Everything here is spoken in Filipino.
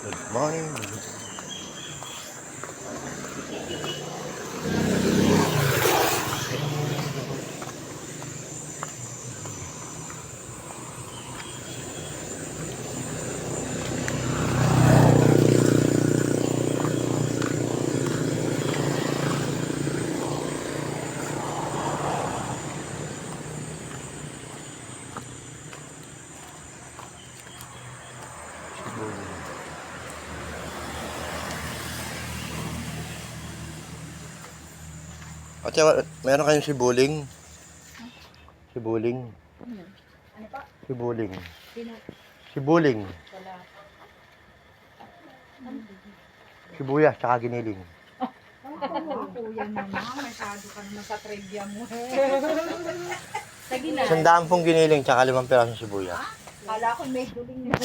Good morning. Ate, meron kayong sibuling? Sibuling? Ano pa? Sibuling. Sino? Sibuling. Wala. Sibuyas, tsaka giniling. Kuya naman, masyado ka naman sa trivia mo. Sige na. 100 pong giniling, tsaka 5 pirasong sibuyas. Kala ko may duling na.